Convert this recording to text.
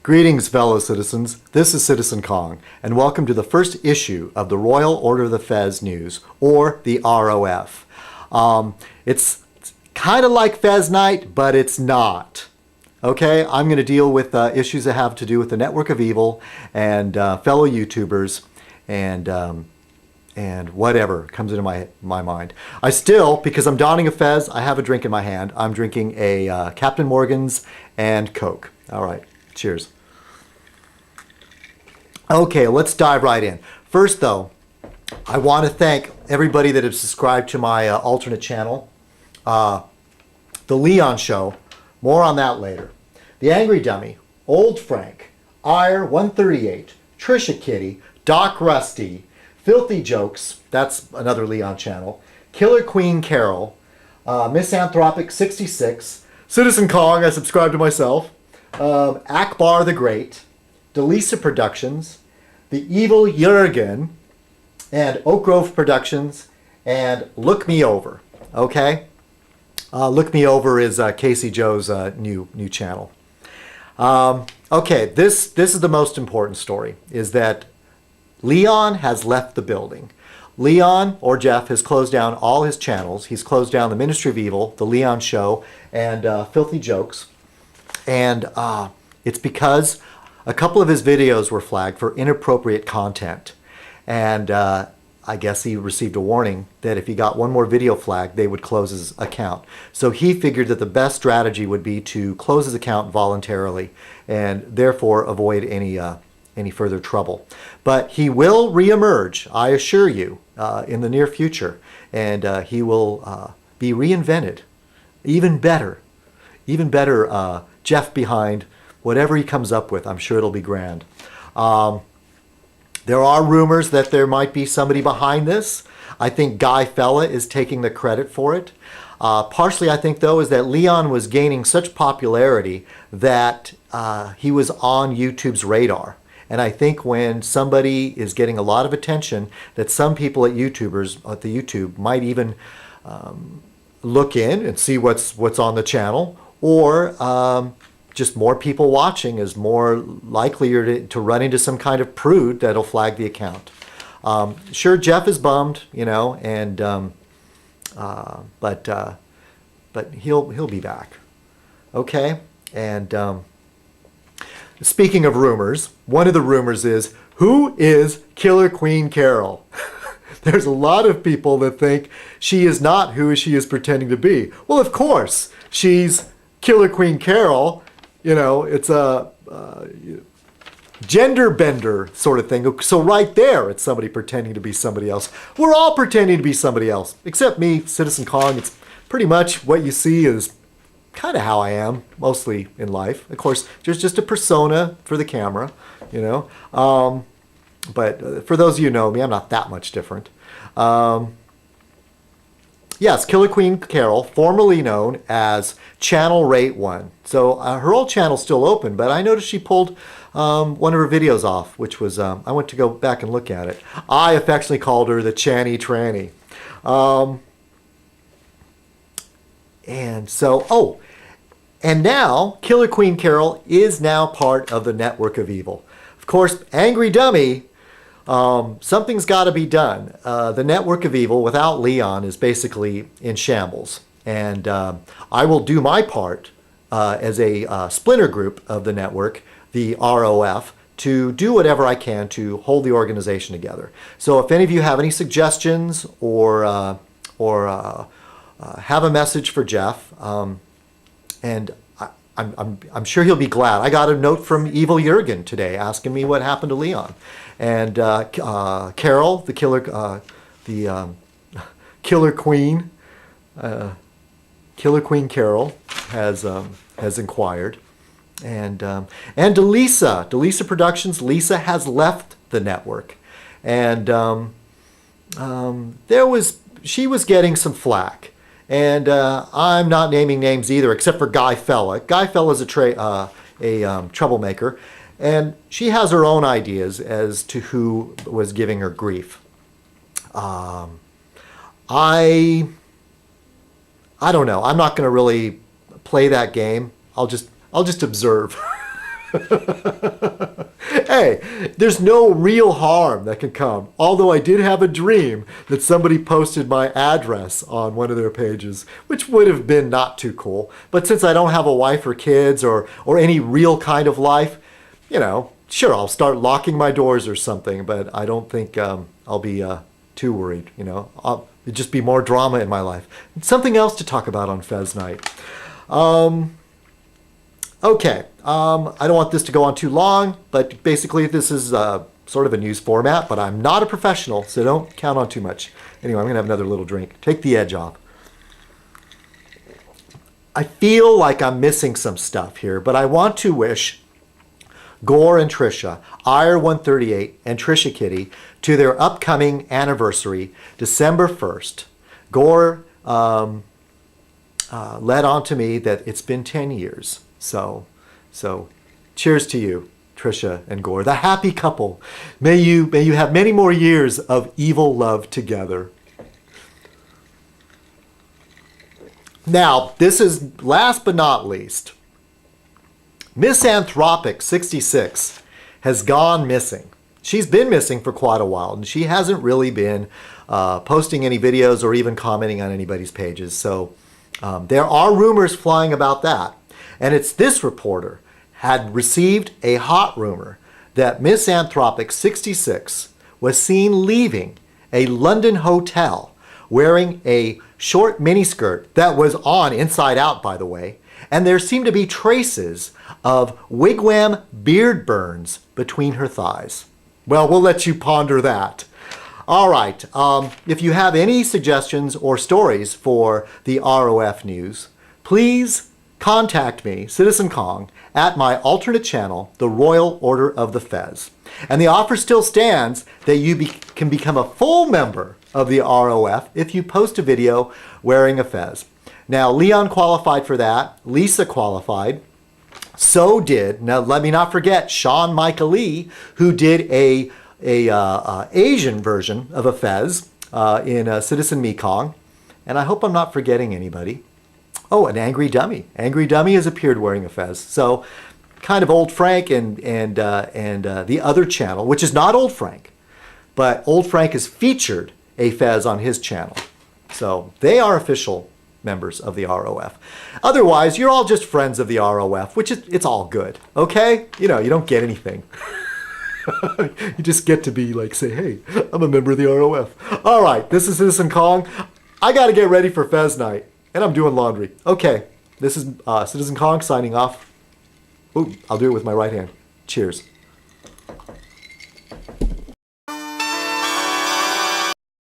Greetings, fellow citizens. This is Citizen Kong, and welcome to the first issue of the Royal Order of the Fez News, or the ROF. It's kind of like Fez Night, but it's not. Okay, I'm going to deal with issues that have to do with the Network of Evil and fellow YouTubers and whatever comes into my mind. I still, because I'm donning a Fez, I have a drink in my hand. I'm drinking a Captain Morgan's and Coke. All right. Cheers. Okay, let's dive right in. First, though, I want to thank everybody that has subscribed to my alternate channel, The Leon Show. More on that later. The Angry Dummy, Old Frank, Ire138, Trisha Kitty, Doc Rusty, Filthy Jokes, that's another Leon channel, Killer Queen Carol, Misanthropic66, Citizen Kong, I subscribe to myself, Akbar the Great, Delisa Productions, The Evil Jurgen, and Oak Grove Productions, and Look Me Over. Okay? Look Me Over is Casey Joe's new channel. Okay, this is the most important story, is that Leon has left the building. Leon, or Jeff, has closed down all his channels. He's closed down the Ministry of Evil, The Leon Show, and Filthy Jokes. And it's because a couple of his videos were flagged for inappropriate content. And I guess he received a warning that if he got one more video flag, they would close his account. So he figured that the best strategy would be to close his account voluntarily and therefore avoid any further trouble. But he will reemerge, I assure you, in the near future. And he will be reinvented. Even better. Jeff behind whatever he comes up with. I'm sure it'll be grand. There are rumors that there might be somebody behind this. I think Guy Fella is taking the credit for it. Partially, I think, though, is that Leon was gaining such popularity that he was on YouTube's radar. And I think when somebody is getting a lot of attention, that some people at YouTube might even look in and see what's on the channel, or just more people watching is more likely to run into some kind of prude that'll flag the account. Sure, Jeff is bummed, and but he'll be back. Okay, and speaking of rumors, one of the rumors is, who is Killer Queen Carol? There's a lot of people that think she is not who she is pretending to be. Well, of course, she's Killer Queen Carol. It's a gender bender sort of thing. So right there, it's somebody pretending to be somebody else. We're all pretending to be somebody else, except me, Citizen Kong. It's pretty much what you see is kind of how I am, mostly in life. Of course, there's just a persona for the camera, But for those of you who know me, I'm not that much different. Yes, Killer Queen Carol, formerly known as Channel Rate 1. So her old channel's still open, but I noticed she pulled one of her videos off, which was, I went to go back and look at it. I affectionately called her the Channy Tranny. And now Killer Queen Carol is now part of the Network of Evil. Of course, Angry Dummy, something's got to be done. The Network of Evil without Leon is basically in shambles. And I will do my part as a splinter group of the network, the ROF, to do whatever I can to hold the organization together. So if any of you have any suggestions or have a message for Jeff, and I'm sure he'll be glad. I got a note from Evil Jurgen today asking me what happened to Leon, and Carol, the Killer Queen, Killer Queen Carol has inquired, and Delisa Productions. Lisa has left the network, and she was getting some flack. And I'm not naming names either, except for Guy Fella. Guy Fella's a troublemaker, and she has her own ideas as to who was giving her grief. I don't know. I'm not going to really play that game. I'll just observe. Hey, there's no real harm that can come. Although I did have a dream that somebody posted my address on one of their pages, which would have been not too cool. But since I don't have a wife or kids or any real kind of life, sure, I'll start locking my doors or something, but I don't think I'll be too worried, It'd just be more drama in my life. Something else to talk about on Fez night. Okay, I don't want this to go on too long, but basically this is sort of a news format, but I'm not a professional, so don't count on too much. Anyway, I'm going to have another little drink. Take the edge off. I feel like I'm missing some stuff here, but I want to wish Gore and Trisha, IR138 and Trisha Kitty, to their upcoming anniversary, December 1st. Gore led on to me that it's been 10 years. So cheers to you, Trisha and Gore, the happy couple. May you have many more years of evil love together. Now, this is last but not least. Misanthropic 66 has gone missing. She's been missing for quite a while, and she hasn't really been posting any videos or even commenting on anybody's pages. So there are rumors flying about that. And it's this reporter had received a hot rumor that Misanthropic 66 was seen leaving a London hotel wearing a short miniskirt that was on inside out, by the way, and there seemed to be traces of wigwam beard burns between her thighs. Well, we'll let you ponder that. All right, if you have any suggestions or stories for the ROF news, please contact me, Citizen Kong, at my alternate channel, the Royal Order of the Fez. And the offer still stands that you can become a full member of the ROF if you post a video wearing a fez. Now, Leon qualified for that. Lisa qualified. So did, now let me not forget, Sean Michael Lee, who did a Asian version of a fez in Citizen Mekong. And I hope I'm not forgetting anybody. Oh, an Angry Dummy. Angry Dummy has appeared wearing a fez. So kind of Old Frank and the other channel, which is not Old Frank, but Old Frank has featured a fez on his channel. So they are official members of the ROF. Otherwise, you're all just friends of the ROF, which is, it's all good, okay? You don't get anything. You just get to be like, say, hey, I'm a member of the ROF. All right, this is Citizen Kong. I got to get ready for Fez night, and I'm doing laundry. Okay, this is Citizen Kong signing off. Ooh, I'll do it with my right hand. Cheers.